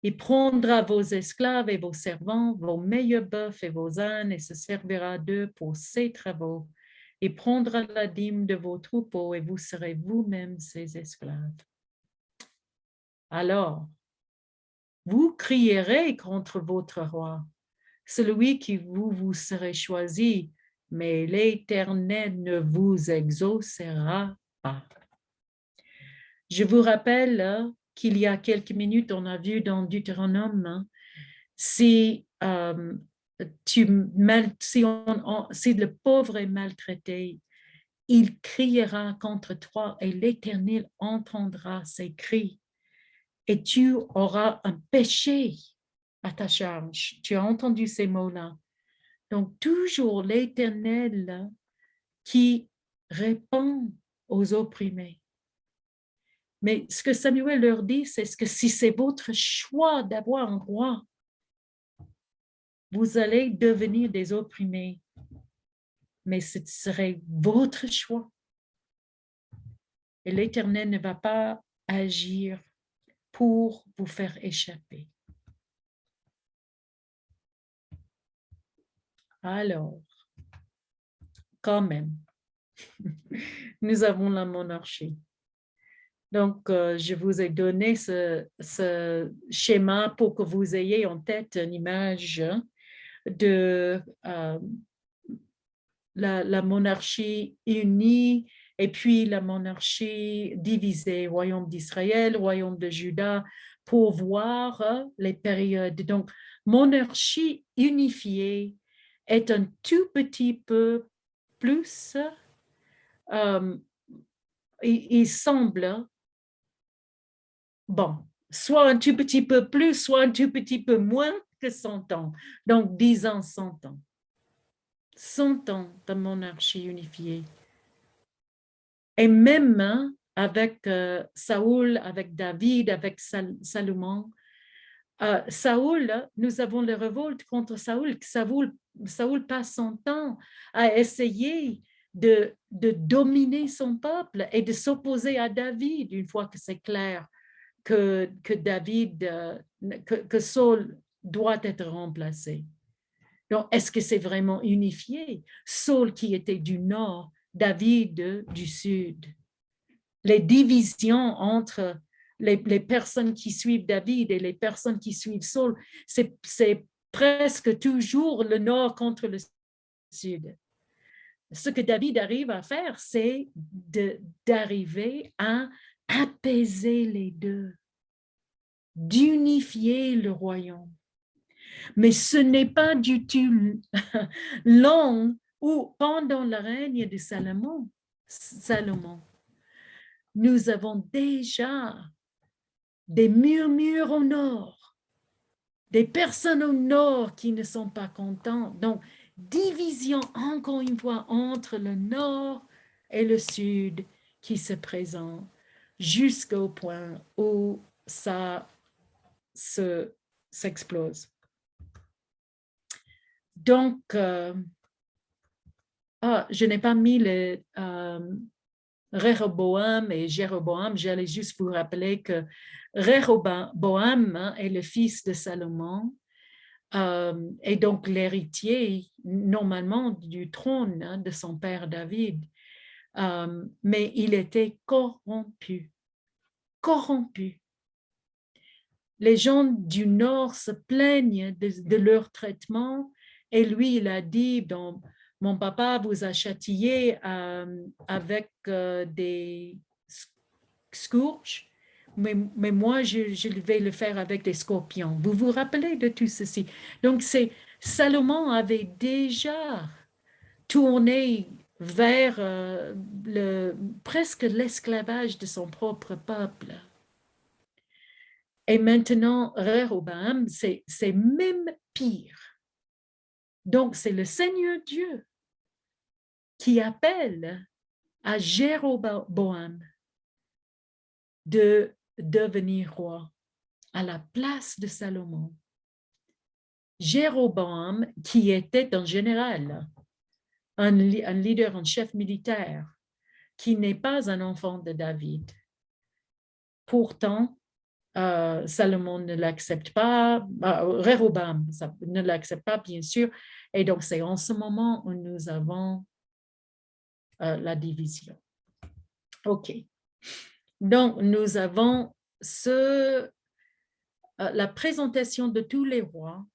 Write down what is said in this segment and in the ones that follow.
Il prendra vos esclaves et vos servants, vos meilleurs bœufs et vos ânes, et se servira d'eux pour ses travaux. Il prendra la dîme de vos troupeaux, et vous serez vous-même ses esclaves. Alors, vous crierez contre votre roi, celui qui vous serez choisi, mais l'Éternel ne vous exaucera pas. Je vous rappelle qu'il y a quelques minutes, on a vu dans Deutéronome, si, si le pauvre est maltraité, il criera contre toi et l'Éternel entendra ses cris. Et tu auras un péché à ta charge. Tu as entendu ces mots-là. Donc, toujours l'Éternel qui répond aux opprimés. Mais ce que Samuel leur dit, c'est que si c'est votre choix d'avoir un roi, vous allez devenir des opprimés. Mais ce serait votre choix. Et l'Éternel ne va pas agir pour vous faire échapper. Alors, quand même, nous avons la monarchie. Donc, je vous ai donné ce schéma pour que vous ayez en tête une image de la monarchie unie et puis la monarchie divisée, royaume d'Israël, royaume de Juda, pour voir les périodes. Donc, monarchie unifiée est un tout petit peu plus, il semble, bon, soit un tout petit peu plus, soit un tout petit peu moins que 100 ans. Donc, 10 ans, 100 ans. 100 ans de monarchie unifiée. Et même avec Saoul, avec David, avec Salomon, Saoul, nous avons les révoltes contre Saoul. Saoul passe son temps à essayer de dominer son peuple et de s'opposer à David une fois que c'est clair que David, que Saul doit être remplacé. Donc, est-ce que c'est vraiment unifié? Saul qui était du nord, David du sud. Les divisions entre les personnes qui suivent David et les personnes qui suivent Saul, c'est presque toujours le nord contre le sud. Ce que David arrive à faire, c'est d'arriver à apaiser les deux, d'unifier le royaume. Mais ce n'est pas du tout long ou pendant le règne de Salomon, nous avons déjà des murmures au nord, des personnes au nord qui ne sont pas contentes. Donc, division encore une fois entre le nord et le sud qui se présente jusqu'au point où ça s'explose. Donc, je n'ai pas mis le Rehoboam et Jéroboam. J'allais juste vous rappeler que Rehoboam est le fils de Salomon et donc l'héritier normalement du trône de son père David. Mais il était corrompu. Corrompu. Les gens du nord se plaignent de leur traitement et lui, il a dit, donc, mon papa vous a châtié avec des scourges, mais moi, je vais le faire avec des scorpions. Vous vous rappelez de tout ceci? Donc, Salomon avait déjà tourné vers presque l'esclavage de son propre peuple. Et maintenant, Rehoboam, c'est même pire. Donc, c'est le Seigneur Dieu qui appelle à Jéroboam de devenir roi à la place de Salomon. Jéroboam, qui était un général, un leader, un chef militaire, qui n'est pas un enfant de David. Pourtant, Salomon ne l'accepte pas, Rehoboam ne l'accepte pas, bien sûr. Et donc, c'est en ce moment où nous avons la division. OK. Donc, nous avons la présentation de tous les rois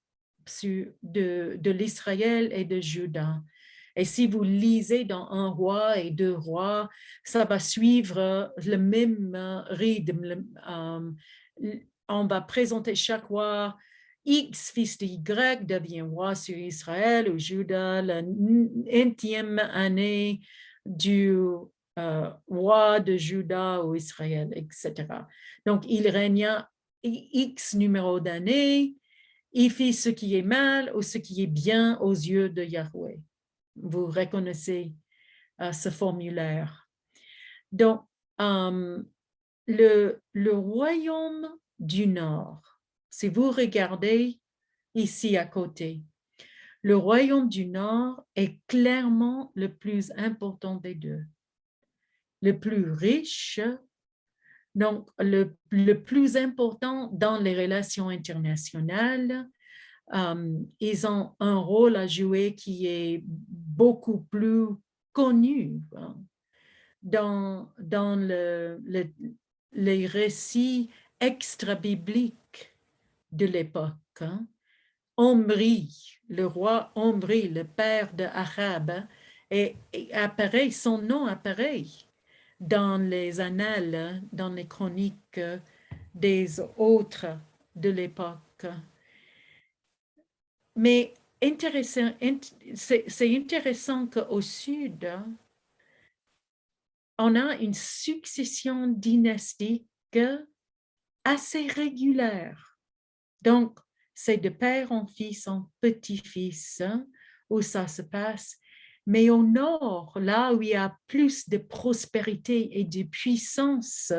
de l'Israël et de Juda. Et si vous lisez dans un roi et deux rois, ça va suivre le même rythme. On va présenter chaque roi. X, fils de Y, devient roi sur Israël ou Juda, la 1e année du roi de Juda ou Israël, etc. Donc, il régna X numéro d'années, il fit ce qui est mal ou ce qui est bien aux yeux de Yahweh. Vous reconnaissez ce formulaire. Donc, le royaume du Nord, si vous regardez ici à côté, le royaume du Nord est clairement le plus important des deux. Le plus riche, donc le plus important dans les relations internationales. Ils ont un rôle à jouer qui est beaucoup plus connu dans les récits extra-bibliques de l'époque. Omri, le roi Omri, le père de Achab, son nom apparaît dans les annales, dans les chroniques des autres de l'époque. Mais c'est intéressant qu'au sud, on a une succession dynastique assez régulière. Donc, c'est de père en fils, en petit-fils, où ça se passe. Mais au nord, là où il y a plus de prospérité et de puissance,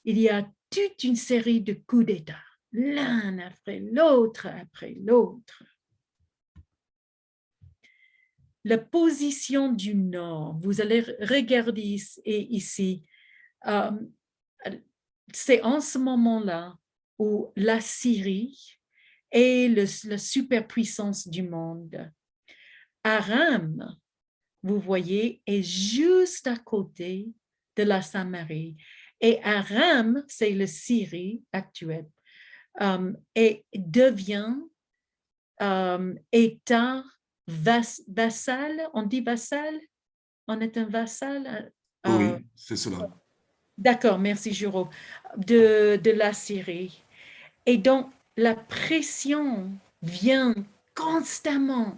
il y a toute une série de coups d'État, l'un après l'autre, après l'autre. La position du nord, vous allez regarder ici, c'est en ce moment-là où la Syrie est la superpuissance du monde. Aram, vous voyez, est juste à côté de la Samarie. Et Aram, c'est le Syrie actuel, et devient État vassal. On dit vassal? On est un vassal? Oui, c'est cela. D'accord, merci Jérôme, de la Syrie. Et donc, la pression vient constamment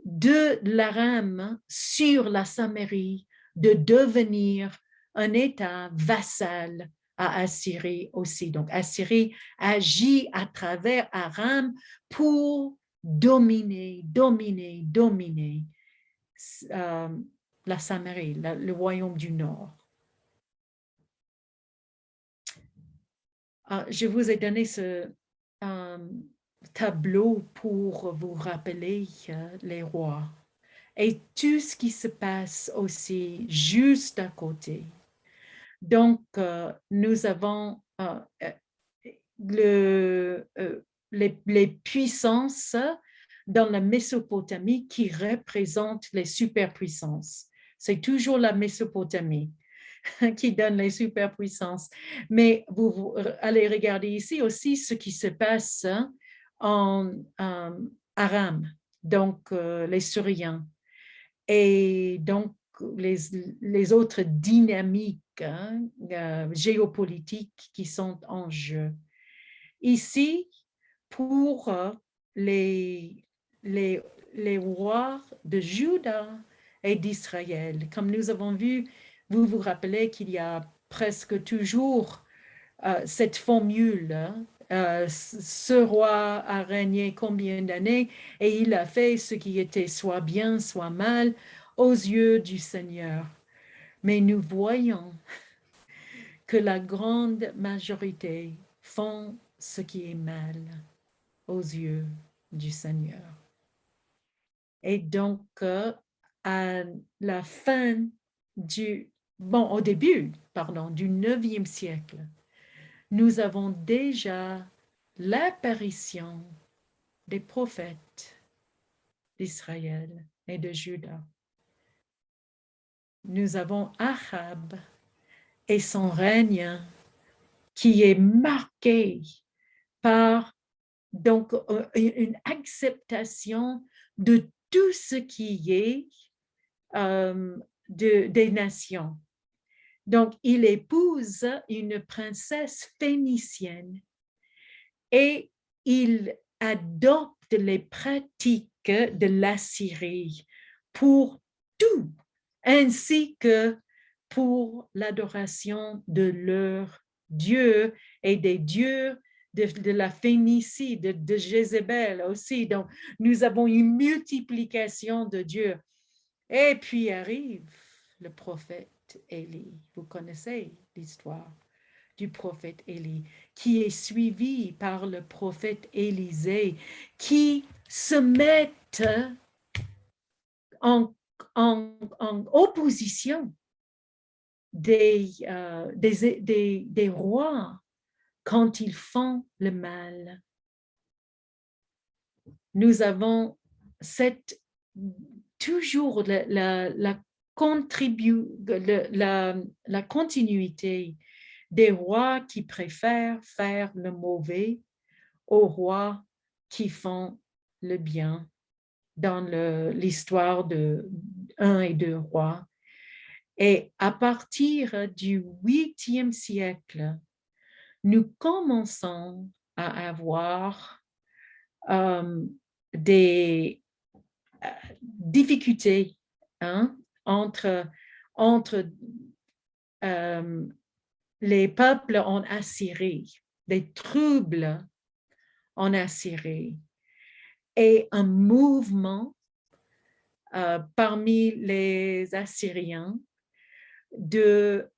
de l'Aram sur la Samarie de devenir un État vassal à Assyrie aussi. Donc, Assyrie agit à travers Aram pour dominer la Samarie, le royaume du Nord. Je vous ai donné ce tableau pour vous rappeler les rois et tout ce qui se passe aussi juste à côté. Donc, nous avons les puissances dans la Mésopotamie qui représentent les superpuissances. C'est toujours la Mésopotamie qui donne les superpuissances. Mais vous allez regarder ici aussi ce qui se passe en Aram, donc les Syriens, et donc les autres dynamiques géopolitiques qui sont en jeu. Ici, pour les rois de Juda et d'Israël, comme nous avons vu, vous vous rappelez qu'il y a presque toujours cette formule, ce roi a régné combien d'années et il a fait ce qui était soit bien, soit mal aux yeux du Seigneur. Mais nous voyons que la grande majorité font ce qui est mal aux yeux du Seigneur. Et donc, à la fin au début, du 9e siècle, nous avons déjà l'apparition des prophètes d'Israël et de Juda. Nous avons Achab et son règne qui est marqué par donc une acceptation de tout ce qui est des nations. Donc, il épouse une princesse phénicienne et il adopte les pratiques de l'Assyrie pour tout, ainsi que pour l'adoration de leurs dieux et des dieux de la Phénicie, de Jézabel aussi. Donc, nous avons une multiplication de dieux. Et puis arrive le prophète Élie. Vous connaissez l'histoire du prophète Élie, qui est suivi par le prophète Élisée, qui se mettent en, en opposition des rois quand ils font le mal. Nous avons toujours la continuité des rois qui préfèrent faire le mauvais aux rois qui font le bien dans l'histoire de 1 et 2 rois. Et à partir du 8e siècle, nous commençons à avoir des difficultés entre les peuples en Assyrie, des troubles en Assyrie et un mouvement parmi les Assyriens de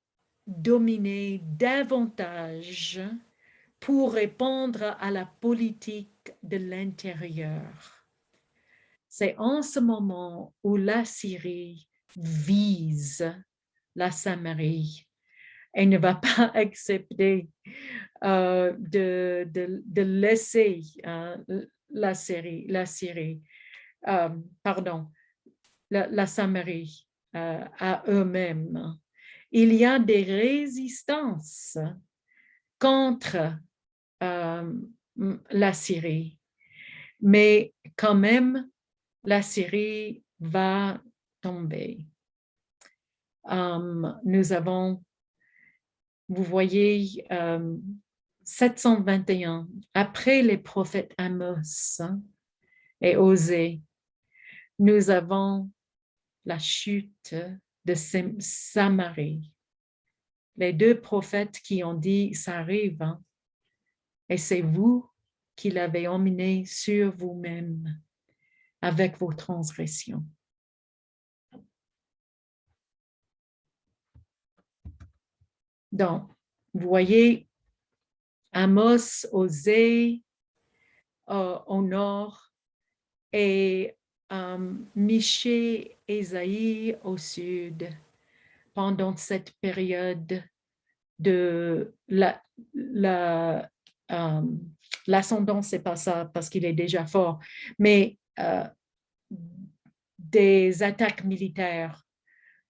dominer davantage pour répondre à la politique de l'intérieur. C'est en ce moment où l'Assyrie vise la Samarie et ne va pas accepter de laisser la Syrie, la Samarie à eux-mêmes. Il y a des résistances contre la Syrie, mais quand même, la Syrie va tomber. Nous avons, vous voyez, 721, après les prophètes Amos et Osée, nous avons la chute de Samarie. Les 2 prophètes qui ont dit, ça arrive, et c'est vous qui l'avez emmené sur vous-même avec vos transgressions. Donc, vous voyez, Amos, Osée au nord et Michée, Ésaïe au sud, pendant cette période de l'ascendant, c'est pas ça parce qu'il est déjà fort, mais des attaques militaires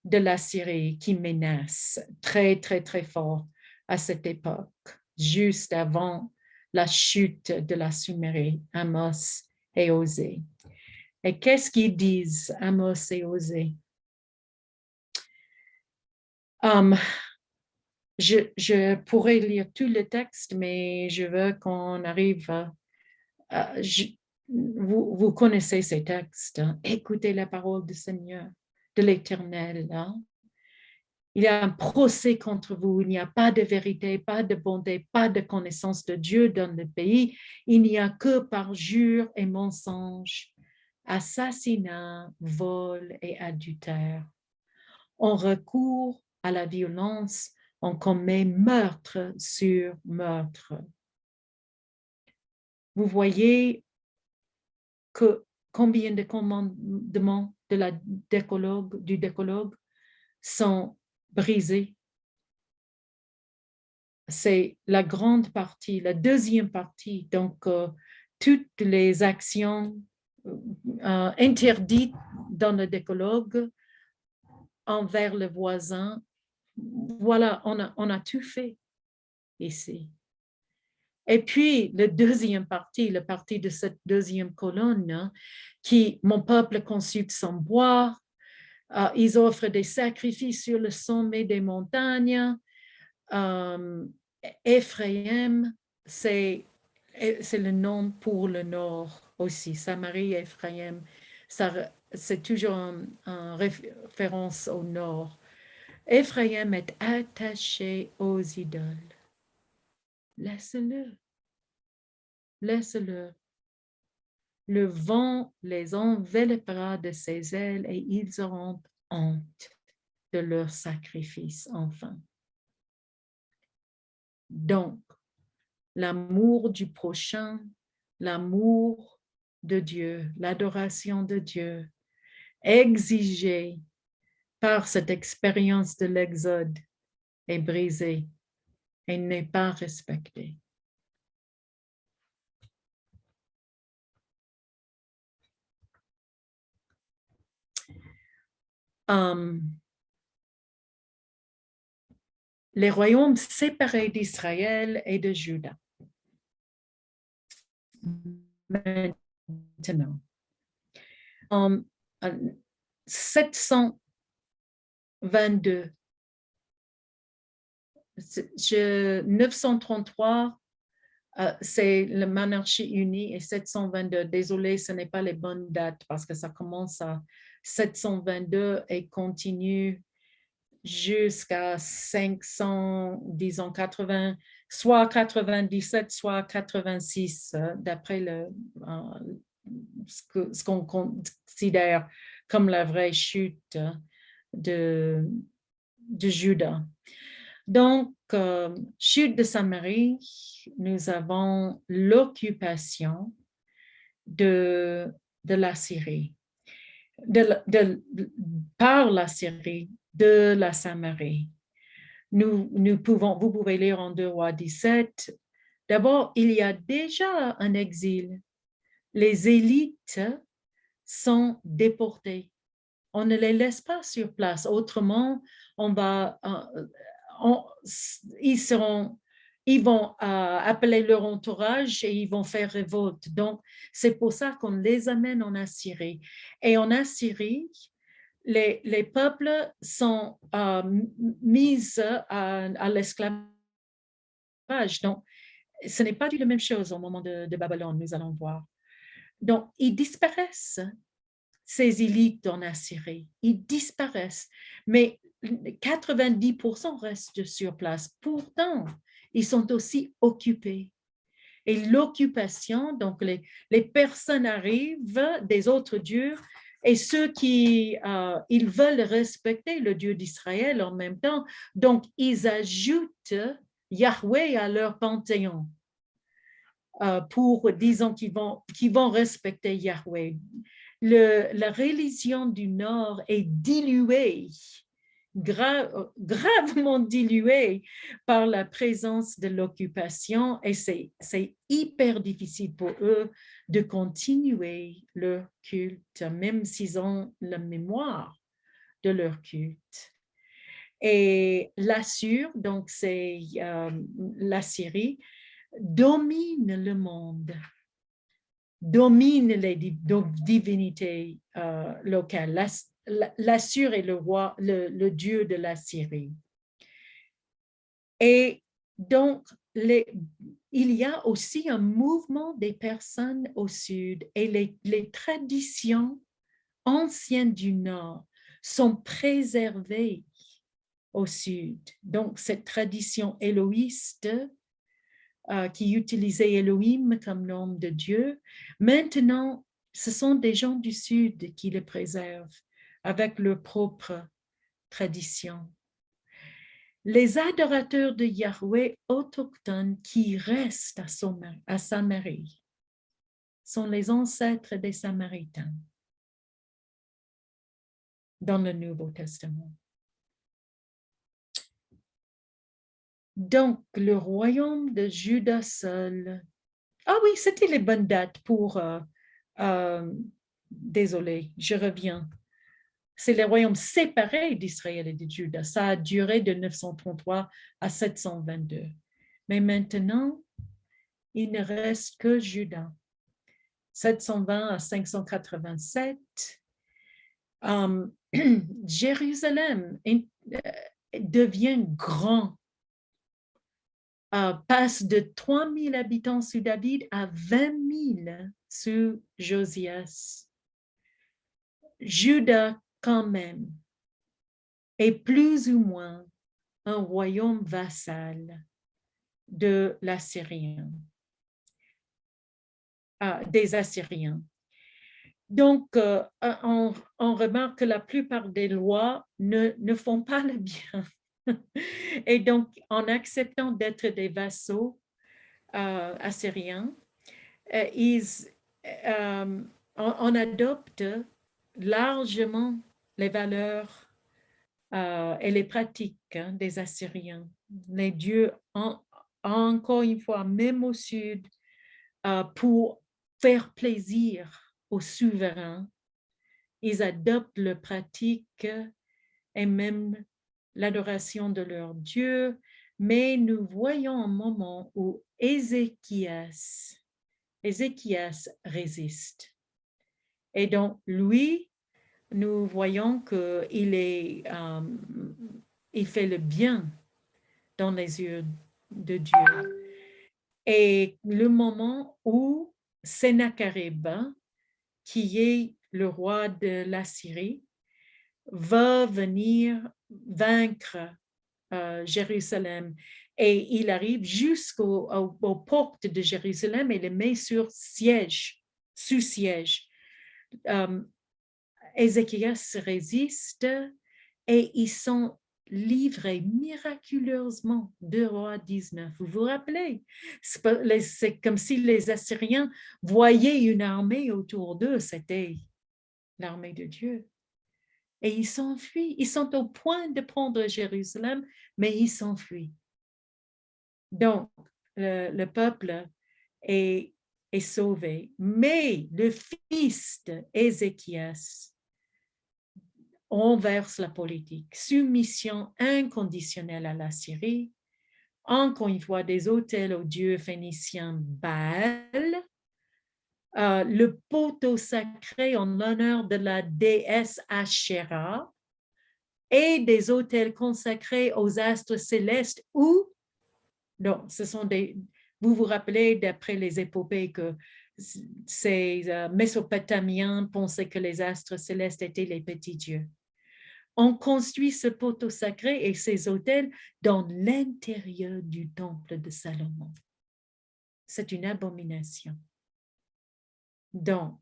de la Syrie qui menacent très, très, très fort à cette époque, juste avant la chute de la Sumérie, Amos et Osée. Et qu'est-ce qu'ils disent, Amos et Osée? Je pourrais lire tout le texte, mais je veux qu'on arrive à vous connaissez ces textes. Écoutez la parole du Seigneur, de l'Éternel. Il y a un procès contre vous. Il n'y a pas de vérité, pas de bonté, pas de connaissance de Dieu dans le pays. Il n'y a que parjure et mensonge, assassinat, vol et adultère. On recourt à la violence, on commet meurtre sur meurtre. Vous voyez que combien de commandements du décalogue sont brisés. c'est la grande partie, la deuxième partie. Donc, toutes les actions interdites dans le décalogue envers le voisin, voilà, on a tout fait ici. Et puis, la deuxième partie, la partie de cette deuxième colonne, hein, qui, mon peuple consulte son bois, ils offrent des sacrifices sur le sommet des montagnes. Ephraim, c'est le nom pour le nord aussi. Samarie, Ephraim, c'est toujours en référence au nord. Ephraim est attaché aux idoles. Laisse-le. Laisse-le. Le vent les enveloppera de ses ailes et ils auront honte de leur sacrifice, enfin. Donc, l'amour du prochain, l'amour de Dieu, l'adoration de Dieu, exigée par cette expérience de l'Exode, est brisée et n'est pas respectée. Les royaumes séparés d'Israël et de Juda. Maintenant, en 722, 933, c'est la monarchie unie et 722. Désolé, ce n'est pas les bonnes dates parce que ça commence à 722 et continue jusqu'à 500, disons 80, soit 97, soit 86, d'après ce qu'on considère comme la vraie chute de Juda. Donc, chute de Samarie, nous avons l'occupation de la Syrie, par la Syrie, de la Samarie. Vous pouvez lire en 2 Rois 17. D'abord, il y a déjà un exil. Les élites sont déportées. On ne les laisse pas sur place. Autrement, ils vont appeler leur entourage et ils vont faire révolte. Donc, c'est pour ça qu'on les amène en Assyrie. Et en Assyrie, les peuples sont mis à l'esclavage. Donc, ce n'est pas du tout la même chose au moment de Babylone, nous allons voir. Donc, ils disparaissent, ces élites en Assyrie. Ils disparaissent, mais 90% restent sur place. Pourtant, ils sont aussi occupés. Et l'occupation, donc les personnes arrivent des autres dieux et ceux qui ils veulent respecter le Dieu d'Israël en même temps, donc ils ajoutent Yahweh à leur panthéon pour, disons, qu'ils vont respecter Yahweh. La religion du Nord est diluée, gravement diluée par la présence de l'occupation et c'est hyper difficile pour eux de continuer leur culte, même s'ils ont la mémoire de leur culte. Et l'Assur, donc c'est la Syrie, domine le monde, domine les divinités locales. L'Assur est le roi, le dieu de la Syrie. Et donc, il y a aussi un mouvement des personnes au sud et les traditions anciennes du nord sont préservées au sud. Donc, cette tradition éloïste qui utilisait Elohim comme nom de Dieu, maintenant, ce sont des gens du Sud qui le préservent avec leur propre tradition. Les adorateurs de Yahweh autochtones qui restent à Samarie sont les ancêtres des Samaritains dans le Nouveau Testament. Donc, le royaume de Juda seul. Ah oui, c'était les bonnes dates pour... désolé, je reviens. C'est les royaumes séparés d'Israël et de Juda. Ça a duré de 933 à 722. Mais maintenant, il ne reste que Juda. 720 à 587. Jérusalem devient grand, passe de 3000 habitants sous David à 20 000 sous Josias. Juda, quand même, est plus ou moins un royaume vassal de l'Assyrien, des Assyriens. Donc, on remarque que la plupart des lois ne font pas le bien. Et donc, en acceptant d'être des vassaux assyriens, on adopte largement les valeurs et les pratiques des Assyriens. Les dieux, encore une fois, même au sud, pour faire plaisir aux souverains, ils adoptent les pratiques et même l'adoration de leur Dieu. Mais nous voyons un moment où Ézéchias résiste. Et donc, lui, nous voyons qu'il il fait le bien dans les yeux de Dieu. Et le moment où Sennacherib, qui est le roi de la Syrie, va venir vaincre Jérusalem. Et il arrive aux portes de Jérusalem et les met sous siège. Ézéchias résiste et ils sont livrés miraculeusement. 2 Rois 19. Vous vous rappelez? C'est comme si les Assyriens voyaient une armée autour d'eux. C'était l'armée de Dieu. Et ils s'enfuient. Ils sont au point de prendre Jérusalem, mais ils s'enfuient. Donc, le peuple est sauvé. Mais le fils d'Ézéchias renverse la politique. Soumission inconditionnelle à la Syrie. Encore une fois, des autels aux dieux phéniciens Baal. Le poteau sacré en l'honneur de la déesse Asherah et des autels consacrés aux astres célestes ou, non, ce sont vous vous rappelez d'après les épopées que ces Mésopotamiens pensaient que les astres célestes étaient les petits dieux. On construit ce poteau sacré et ces autels dans l'intérieur du temple de Salomon. C'est une abomination. Donc,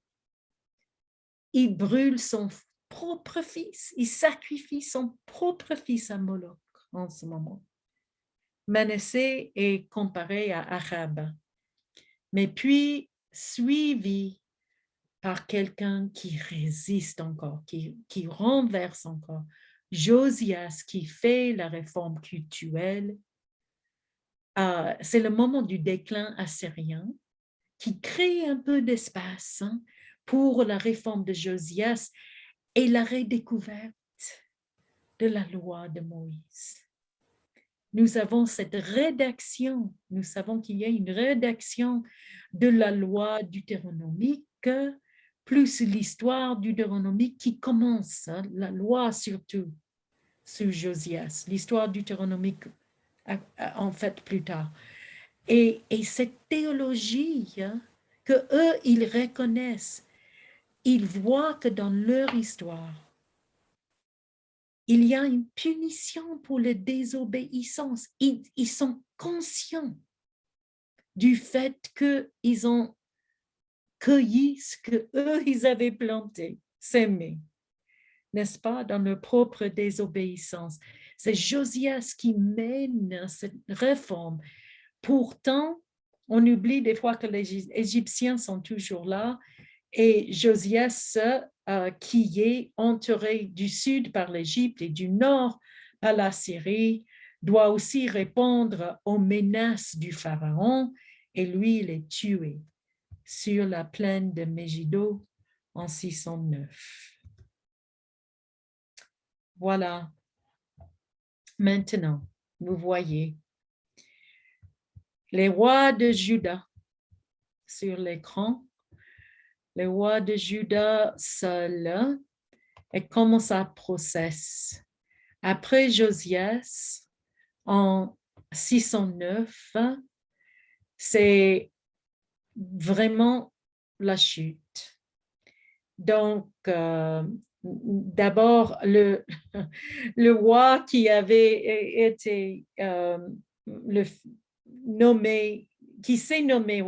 il brûle son propre fils, il sacrifie son propre fils à Moloch en ce moment. Manassé est comparé à Achab, mais puis suivi par quelqu'un qui résiste encore, qui renverse encore. Josias qui fait la réforme cultuelle. C'est le moment du déclin assyrien qui crée un peu d'espace pour la réforme de Josias et la redécouverte de la loi de Moïse. Nous avons cette rédaction, nous savons qu'il y a une rédaction de la loi deutéronomique, plus l'histoire deutéronomique qui commence, la loi surtout, sous Josias, l'histoire deutéronomique en fait plus tard. Et cette théologie que eux, ils reconnaissent, ils voient que dans leur histoire, il y a une punition pour la désobéissance. Ils sont conscients du fait qu'ils ont cueilli ce qu'eux, ils avaient planté, semé, n'est-ce pas, dans leur propre désobéissance. C'est Josias qui mène cette réforme. Pourtant, on oublie des fois que les Égyptiens sont toujours là et Josias qui est entouré du sud par l'Égypte et du nord par la Syrie, doit aussi répondre aux menaces du pharaon et lui, il est tué sur la plaine de Megiddo en 609. Voilà. Maintenant, vous voyez les rois de Juda sur l'écran. Les rois de Juda seuls et comment ça processe. Après Josias, en 609, c'est vraiment la chute. Donc, d'abord, le roi qui avait été nommé, qui s'est nommé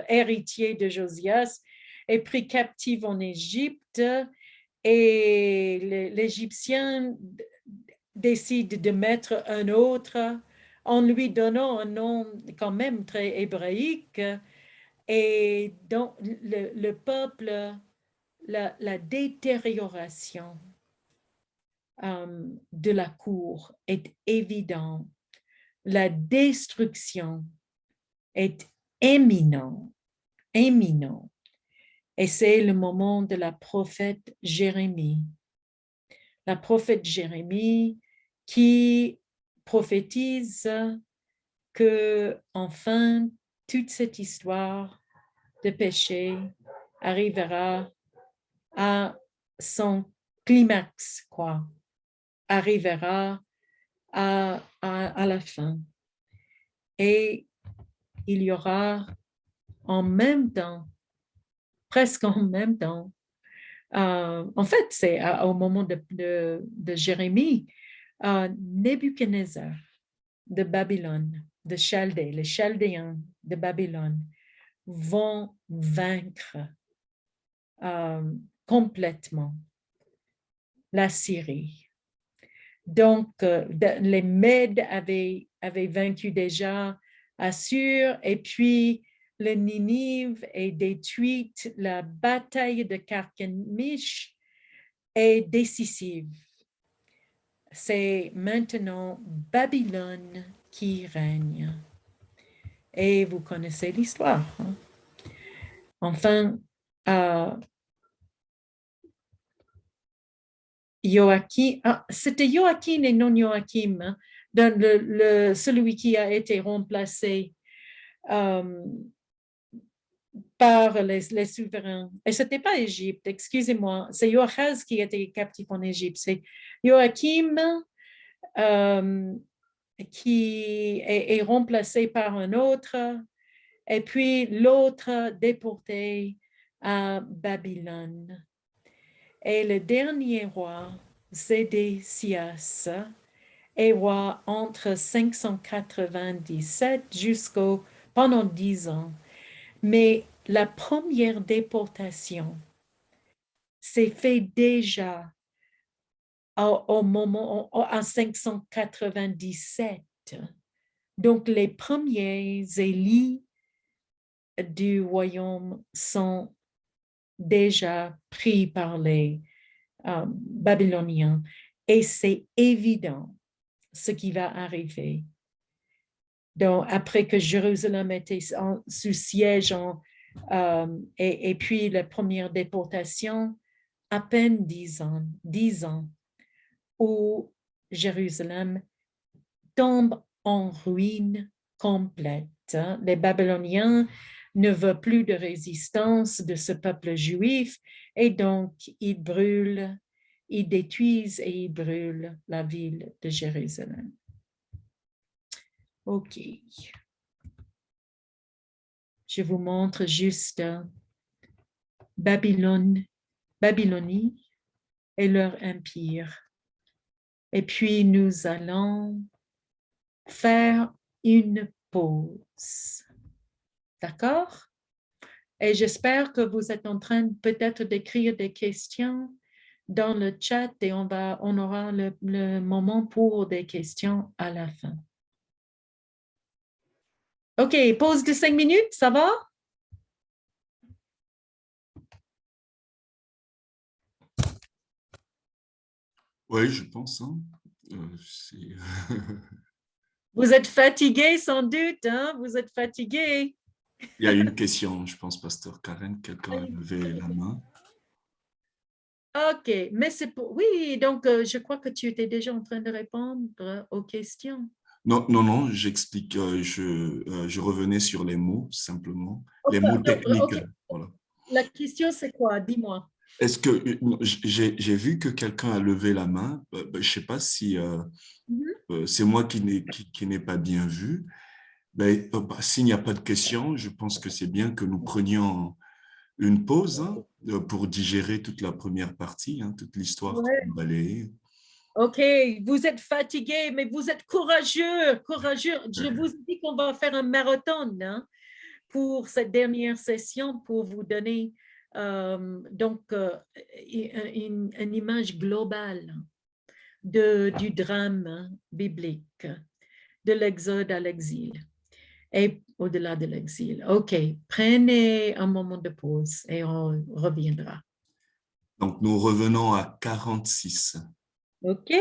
héritier de Josias, est pris captif en Égypte et l'Égyptien décide de mettre un autre en lui donnant un nom quand même très hébraïque. Et donc, le peuple, la détérioration de la cour est évidente. La destruction est éminente. Et c'est le moment de la prophète Jérémie. La prophète Jérémie qui prophétise que enfin toute cette histoire de péché arrivera à son climax, quoi, arrivera à la fin. Et il y aura en même temps, presque en même temps, en fait, c'est au moment de Jérémie, Nebuchadnezzar de Babylone, de Chaldée, les Chaldéens de Babylone vont vaincre complètement la Syrie. Donc, les Mèdes avaient vaincu déjà Assur, et puis le Ninive est détruite. La bataille de Carchemish est décisive. C'est maintenant Babylone qui règne. Et vous connaissez l'histoire. Hein? Enfin, Joachim, c'était Joachim et non Joachim, hein, dans celui qui a été remplacé par les souverains. Et ce n'était pas Égypte, excusez-moi, c'est Joachaz qui était captif en Égypte. C'est Joachim qui est remplacé par un autre, et puis l'autre déporté à Babylone. Et le dernier roi, Sédécias, est roi entre 597 pendant 10 ans. Mais la première déportation s'est faite déjà au moment en 597. Donc, les premiers élits du royaume sont déjà pris par les Babyloniens. Et c'est évident ce qui va arriver. Donc, après que Jérusalem était sous siège, et puis la première déportation, à peine 10 ans, où Jérusalem tombe en ruine complète. Hein. Les Babyloniens ne veulent plus de résistance de ce peuple juif et donc ils brûlent, ils détruisent et ils brûlent la ville de Jérusalem. OK. Je vous montre juste Babylonie et leur empire. Et puis nous allons faire une pause. D'accord? Et j'espère que vous êtes en train peut-être d'écrire des questions dans le chat et on aura le moment pour des questions à la fin. OK, pause de 5 minutes, ça va? Oui, je pense. Hein. Vous êtes fatigué sans doute, hein? Vous êtes fatigué. Il y a une question, je pense, Pasteur Karen. Quelqu'un a levé la main. OK, mais c'est pour... Oui, donc je crois que tu étais déjà en train de répondre aux questions. Non, non, non, j'explique. Je revenais sur les mots, simplement. Oh, Les mots techniques. OK, Voilà. la question c'est quoi? Dis-moi. Est-ce que j'ai vu que quelqu'un a levé la main? Je ne sais pas si Mhm. c'est moi qui n'ai pas bien vu. Ben, s'il n'y a pas de questions, je pense que c'est bien que nous prenions une pause hein, pour digérer toute la première partie, hein, toute l'histoire qu'on Ouais. a balayée. OK, vous êtes fatigué, mais vous êtes courageux, courageux. Je vous dis qu'on va faire un marathon hein, pour cette dernière session pour vous donner une image globale du drame hein, biblique, de l'exode à l'exil et au-delà de l'exil. OK, prenez un moment de pause et on reviendra. Donc, nous revenons à 46. OK.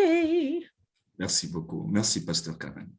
Merci beaucoup. Merci, Pasteur Karen.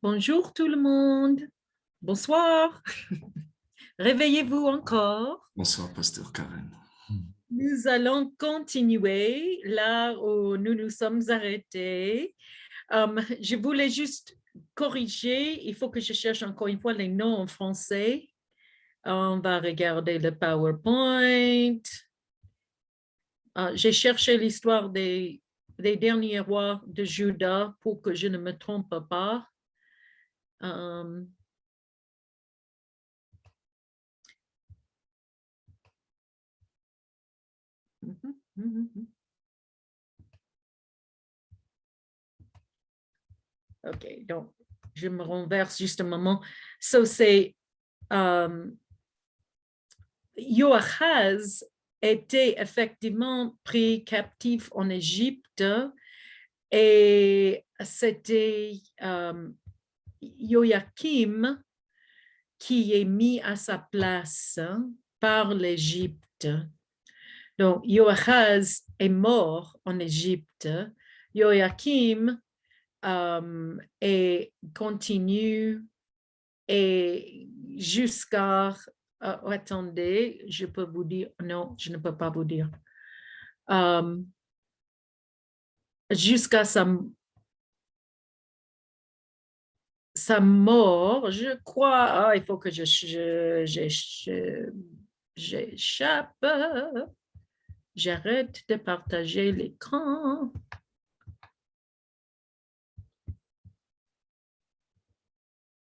Bonjour tout le monde. Bonsoir. Réveillez-vous encore. Bonsoir, Pasteur Karen. Nous allons continuer là où nous nous sommes arrêtés. Je voulais juste corriger. Il faut que je cherche encore une fois les noms en français. On va regarder le PowerPoint. J'ai cherché l'histoire des derniers rois de Juda pour que je ne me trompe pas. OK, donc je me renverse juste un moment. So, c'est Joachaz était effectivement pris captif en Égypte et c'était Joachim qui est mis à sa place par l'Égypte. Donc, Joachaz est mort en Égypte. Joachim et continue et jusqu'à attendez, je peux vous dire, non, je ne peux pas vous dire. Jusqu'à sa mort, je crois, il faut que j'échappe. J'arrête de partager l'écran.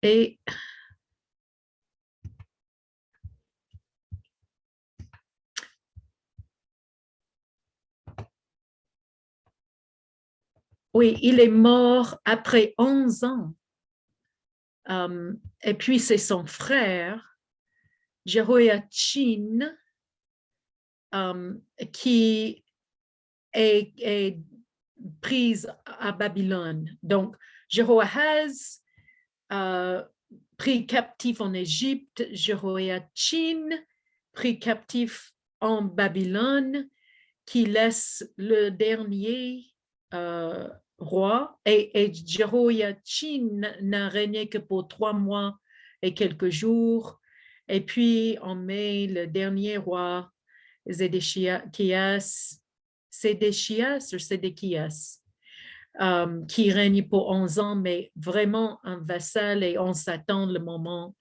Et oui, il est mort après 11 ans. Et puis c'est son frère, Jehoiachin, qui est prise à Babylone. Donc, Jehoahaz pris captif en Égypte, Jehoiachin pris captif en Babylone, qui laisse le dernier roi, et Jehoiachin n'a régné que pour 3 mois et quelques jours. Et puis, on met le dernier roi, Sédéchias qui règne pour 11 ans, mais vraiment un vassal, et on s'attend le moment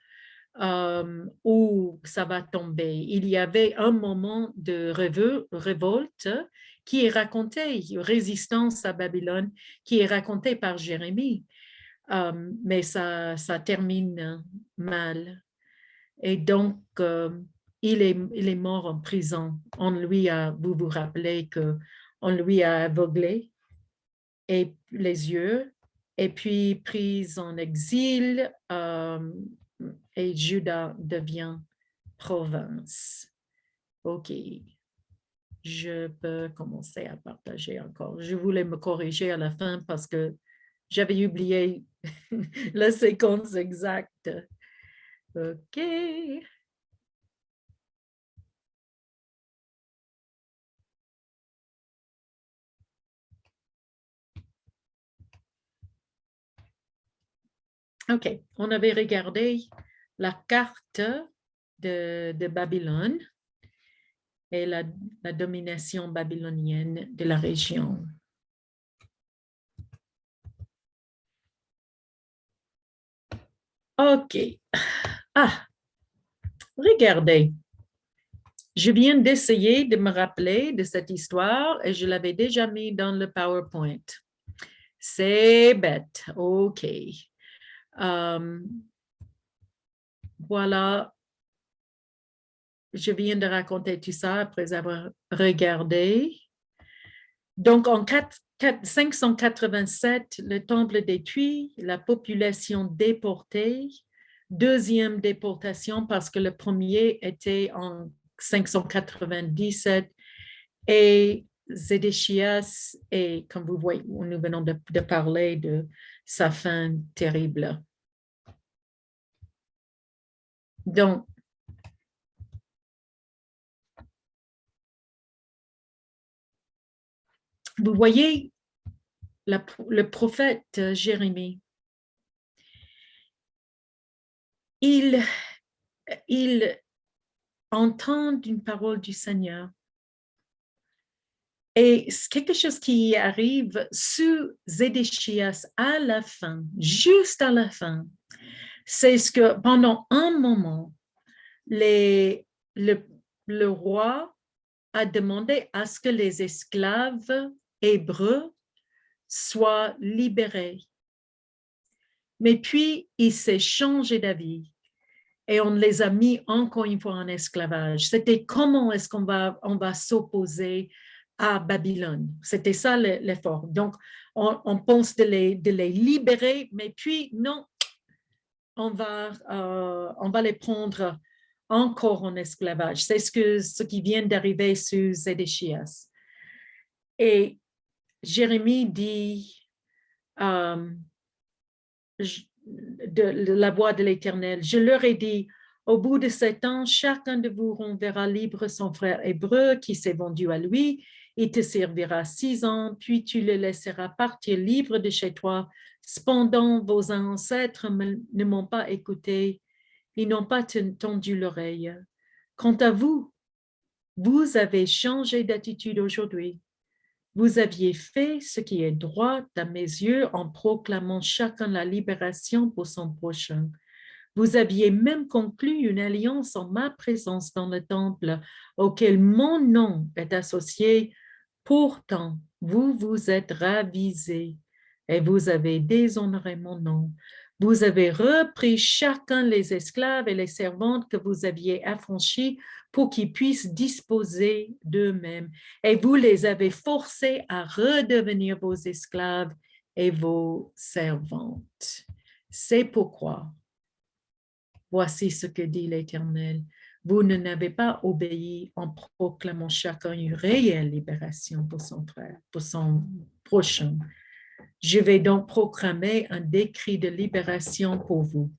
où ça va tomber. Il y avait un moment de révolte qui est raconté, résistance à Babylone, qui est raconté par Jérémie, mais ça termine mal. Et donc, il est mort en prison. On lui a, vous vous rappelez qu'on lui a aveuglé et les yeux, et puis pris en exil, et Juda devient province. OK. Je peux commencer à partager encore. Je voulais me corriger à la fin parce que j'avais oublié la séquence exacte. OK. OK. On avait regardé la carte de Babylone et la domination babylonienne de la région. OK. Regardez. Je viens d'essayer de me rappeler de cette histoire et je l'avais déjà mis dans le PowerPoint. C'est bête. OK. Voilà. Je viens de raconter tout ça après avoir regardé. Donc, en 587, le temple détruit, la population déportée, deuxième déportation parce que le premier était en 597 et Zédéchias, et comme vous voyez, nous venons de parler de sa fin terrible. Donc, vous voyez le prophète Jérémie, il entend une parole du Seigneur. Et c'est quelque chose qui arrive sous Zédéchias à la fin, juste à la fin. C'est ce que pendant un moment, le roi a demandé à ce que les esclaves hébreux soient libérés. Mais puis, il s'est changé d'avis et on les a mis encore une fois en esclavage. C'était comment est-ce qu'on va s'opposer à Babylone. C'était ça l'effort. Donc, on pense de les libérer, mais puis non, on va les prendre encore en esclavage. C'est ce qui vient d'arriver sous Zédéchias. Et Jérémie dit de la voix de l'Éternel, je leur ai dit, au bout de 7 ans, chacun de vous renverra libre son frère hébreu qui s'est vendu à lui. Il te servira 6 ans, puis tu le laisseras partir libre de chez toi. Cependant, vos ancêtres ne m'ont pas écouté, ils n'ont pas tendu l'oreille. Quant à vous, vous avez changé d'attitude aujourd'hui. Vous aviez fait ce qui est droit à mes yeux en proclamant chacun la libération pour son prochain. Vous aviez même conclu une alliance en ma présence dans le temple auquel mon nom est associé. Pourtant, vous vous êtes ravisés et vous avez déshonoré mon nom. Vous avez repris chacun les esclaves et les servantes que vous aviez affranchis pour qu'ils puissent disposer d'eux-mêmes. Et vous les avez forcés à redevenir vos esclaves et vos servantes. C'est pourquoi, voici ce que dit l'Éternel. Vous ne n'avez pas obéi en proclamant chacun une réelle libération pour son frère, pour son prochain. Je vais donc proclamer un décret de libération pour vous.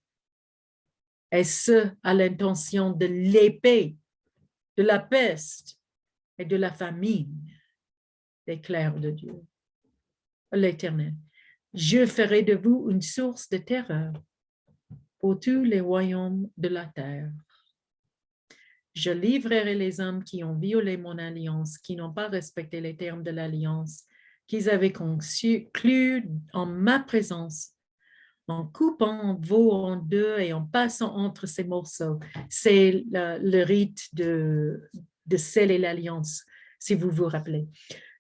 Et ce, à l'intention de l'épée, de la peste et de la famine, déclare de Dieu, l'Éternel. Je ferai de vous une source de terreur pour tous les royaumes de la terre. Je livrerai les hommes qui ont violé mon alliance, qui n'ont pas respecté les termes de l'alliance qu'ils avaient conclue en ma présence, en coupant veau en deux et en passant entre ces morceaux. C'est le rite de sceller l'alliance, si vous vous rappelez.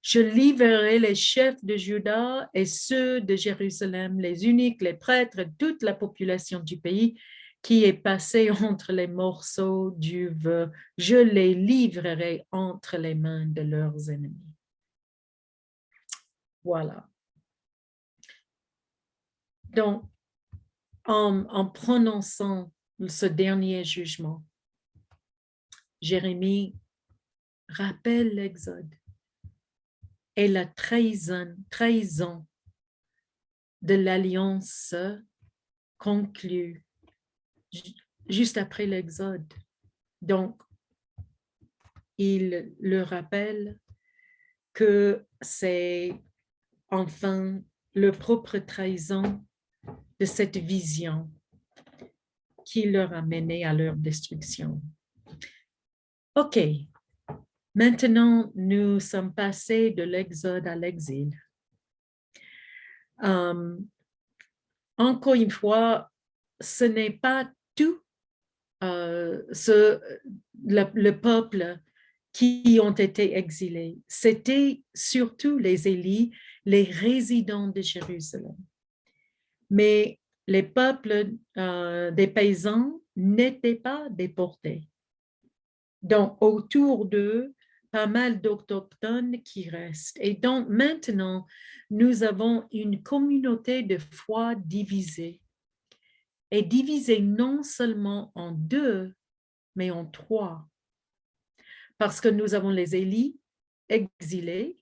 Je livrerai les chefs de Juda et ceux de Jérusalem, les eunuques, les prêtres, toute la population du pays qui est passée entre les morceaux du veau. Je les livrerai entre les mains de leurs ennemis. Voilà. Donc, en prononçant ce dernier jugement, Jérémie rappelle l'Exode et la trahison de l'alliance conclue juste après l'Exode. Donc, il le rappelle que c'est enfin le propre trahison de cette vision qui leur a mené à leur destruction. OK, maintenant nous sommes passés de l'Exode à l'exil. Encore une fois, ce n'est pas tout le peuple qui ont été exilés. C'était surtout les Élis, les résidents de Jérusalem. Mais les peuples des paysans n'étaient pas déportés. Donc, autour d'eux, pas mal d'autochtones qui restent. Et donc, maintenant, nous avons une communauté de foi divisée. Et divisée non seulement en 2, mais en 3. Parce que nous avons les Élis exilés,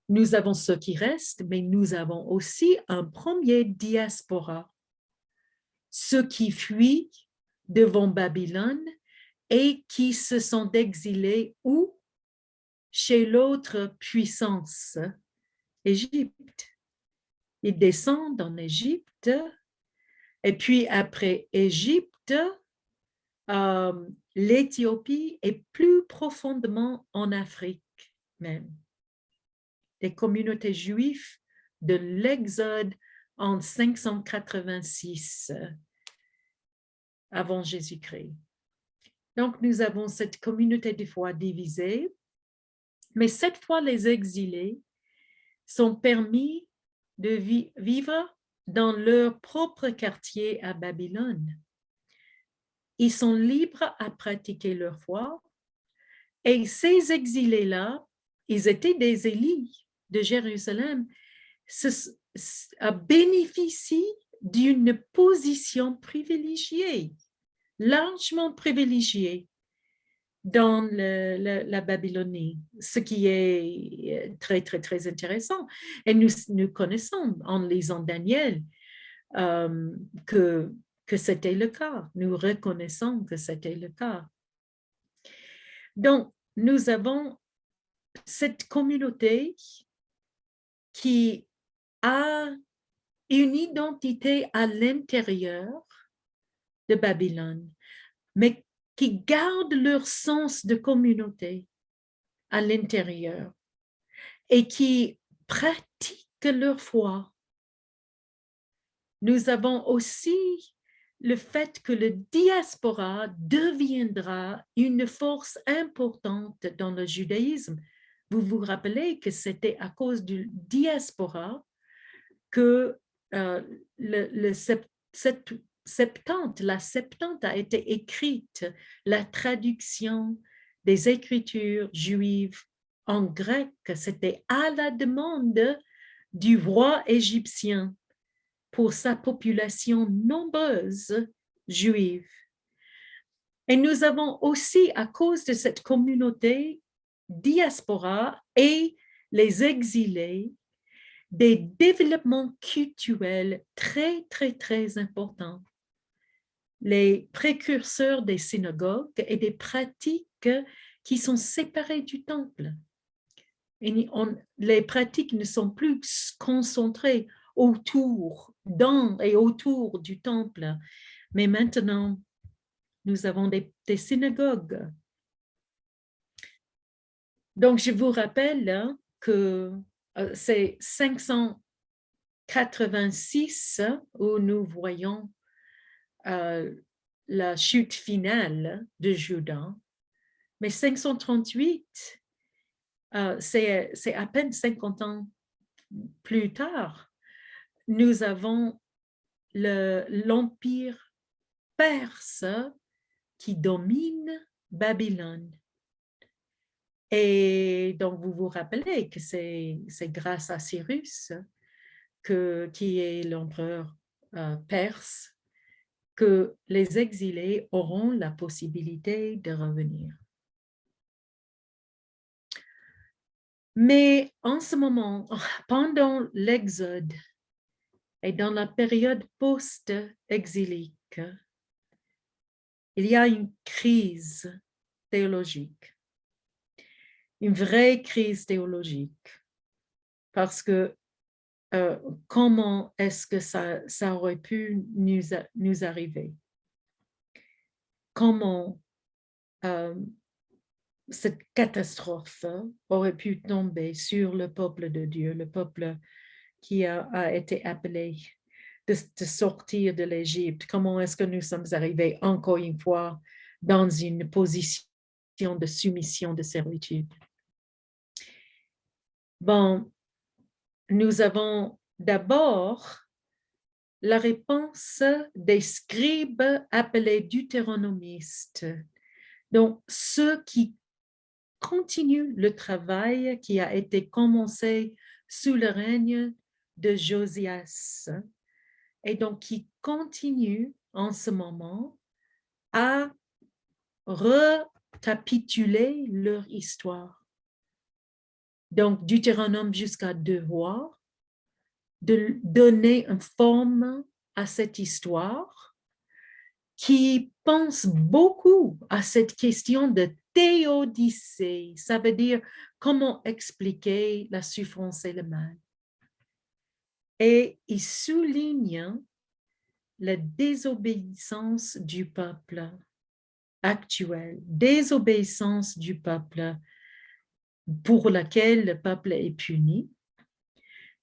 nous avons ceux qui restent, mais nous avons aussi un premier diaspora, ceux qui fuient devant Babylone et qui se sont exilés où? Chez l'autre puissance Égypte. Ils descendent en Égypte et puis après Égypte, l'Éthiopie et plus profondément en Afrique même. Les communautés juives de l'Exode en 586 avant Jésus-Christ. Donc, nous avons cette communauté des fois divisée, mais cette fois, les exilés sont permis de vivre dans leur propre quartier à Babylone. Ils sont libres à pratiquer leur foi et ces exilés-là, ils étaient des élis de Jérusalem, bénéficient d'une position privilégiée, largement privilégiée dans la Babylonie, ce qui est très, très, très intéressant. Et nous connaissons en lisant Daniel que c'était le cas. Nous reconnaissons que c'était le cas. Donc, nous avons cette communauté qui a une identité à l'intérieur de Babylone, mais qui gardent leur sens de communauté à l'intérieur et qui pratiquent leur foi. Nous avons aussi le fait que le diaspora deviendra une force importante dans le judaïsme. Vous vous rappelez que c'était à cause du diaspora que la Septante a été écrite, la traduction des Écritures juives en grec, c'était à la demande du roi égyptien pour sa population nombreuse juive. Et nous avons aussi, à cause de cette communauté diaspora et les exilés, des développements culturels très, très, très importants. Les précurseurs des synagogues et des pratiques qui sont séparées du temple. Et les pratiques ne sont plus concentrées dans et autour du temple, mais maintenant, nous avons des synagogues. Donc, je vous rappelle que c'est 586 où nous voyons la chute finale de Juda, mais 538, c'est à peine 50 ans plus tard, nous avons l'empire perse qui domine Babylone. Et donc, vous vous rappelez que c'est grâce à Cyrus, qui est l'empereur perse, que les exilés auront la possibilité de revenir. Mais en ce moment, pendant l'Exode et dans la période post-exilique, il y a une crise théologique, une vraie crise théologique, parce que comment est-ce que ça aurait pu nous arriver? Comment cette catastrophe aurait pu tomber sur le peuple de Dieu, le peuple qui a été appelé de sortir de l'Égypte? Comment est-ce que nous sommes arrivés encore une fois dans une position de soumission, de servitude? Bon, nous avons d'abord la réponse des scribes appelés deutéronomistes. Donc, ceux qui continuent le travail qui a été commencé sous le règne de Josias et donc qui continuent en ce moment à recapituler leur histoire. Donc, Deutéronome jusqu'à 2 rois, de donner une forme à cette histoire qui pense beaucoup à cette question de théodicée. Ça veut dire comment expliquer la souffrance et le mal. et il souligne la désobéissance du peuple actuel, désobéissance du peuple pour laquelle le peuple est puni,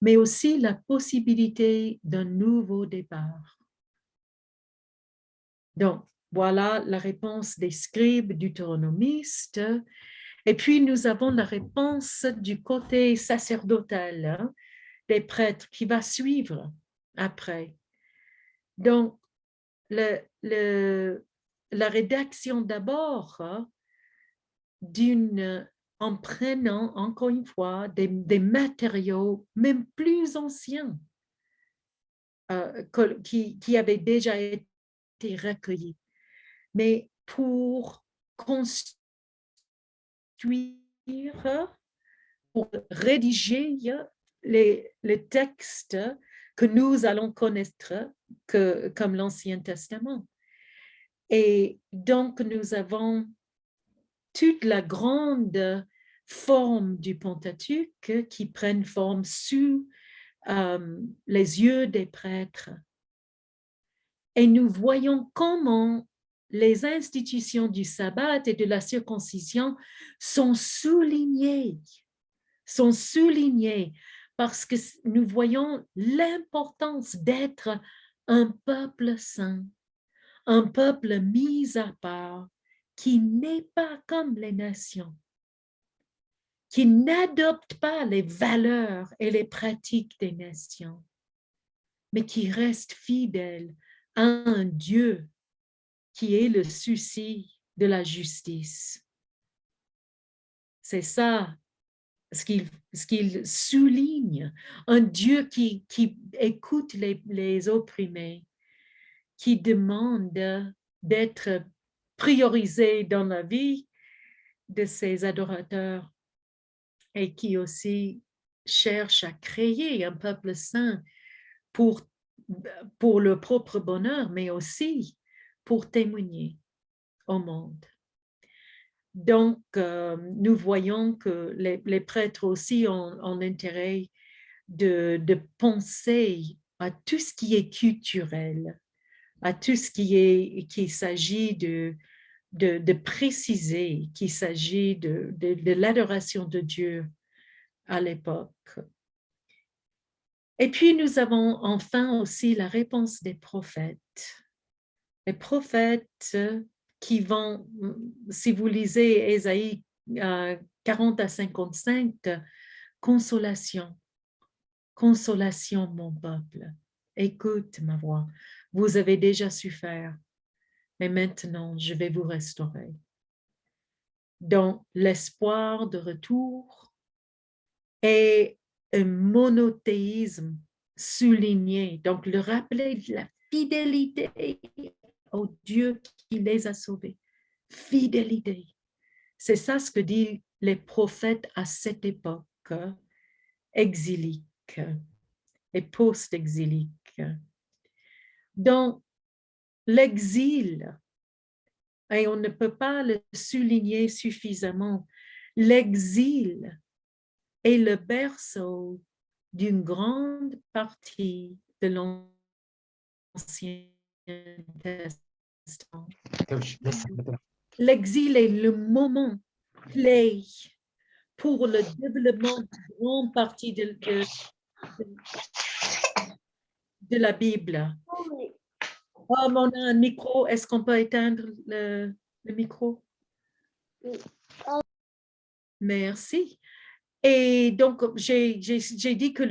mais aussi la possibilité d'un nouveau départ. Donc, voilà la réponse des scribes deutéronomistes. Et puis, nous avons la réponse du côté sacerdotal, hein, des prêtres qui va suivre après. Donc, la rédaction d'abord en prenant encore une fois des matériaux même plus anciens qui avaient déjà été recueillis, mais pour construire, pour rédiger les textes que nous allons connaître comme l'Ancien Testament. Et donc, nous avons toute la grande forme du Pentateuque qui prennent forme sous les yeux des prêtres. Et nous voyons comment les institutions du sabbat et de la circoncision sont soulignées parce que nous voyons l'importance d'être un peuple saint, un peuple mis à part, qui n'est pas comme les nations, qui n'adopte pas les valeurs et les pratiques des nations, mais qui reste fidèle à un Dieu qui est le souci de la justice. C'est ça ce qu'il souligne, un Dieu qui écoute les opprimés, qui demande d'être priorisé dans la vie de ses adorateurs et qui aussi cherche à créer un peuple saint pour le propre bonheur, mais aussi pour témoigner au monde. Donc, nous voyons que les prêtres aussi ont intérêt de penser à tout ce qui est culturel, à tout ce qu'il s'agit de préciser, qu'il s'agit de l'adoration de Dieu à l'époque. Et puis, nous avons enfin aussi la réponse des prophètes. Les prophètes qui vont, si vous lisez Ésaïe 40 à 55, consolation, consolation mon peuple, écoute ma voix, vous avez déjà souffert, mais maintenant je vais vous restaurer. Donc l'espoir de retour et un monothéisme souligné, donc le rappeler de la fidélité au Dieu qui les a sauvés. Fidélité. C'est ça ce que disent les prophètes à cette époque exilique et post-exilique. Donc, l'exil, et on ne peut pas le souligner suffisamment, l'exil est le berceau d'une grande partie de l'Ancien Testament. L'exil est le moment clé pour le développement d'une grande partie de la Bible. Oh, on a un micro. Est-ce qu'on peut éteindre le micro? Merci. Et donc, j'ai dit que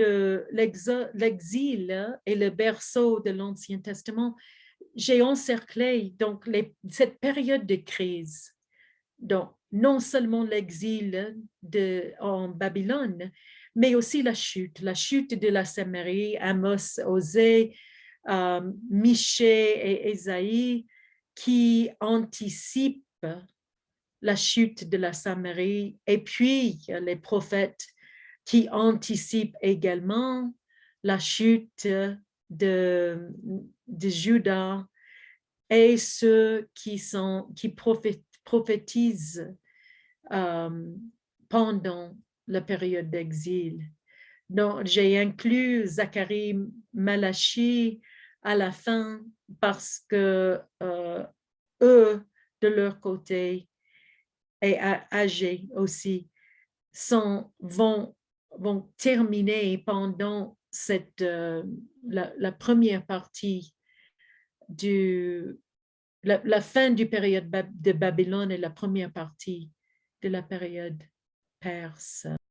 l'exil est le berceau de l'Ancien Testament. J'ai encerclé donc cette période de crise. Donc, non seulement l'exil en Babylone, mais aussi la chute de la Samarie, Amos, Osée, Michée et Ésaïe, qui anticipent la chute de la Samarie, et puis les prophètes qui anticipent également la chute de Juda, et ceux qui prophétisent pendant la période d'exil. Donc, j'ai inclus Zacharie, Malachi à la fin parce que eux, de leur côté, et âgés aussi, vont terminer pendant la première partie la fin du période de Babylone et la première partie de la période perse.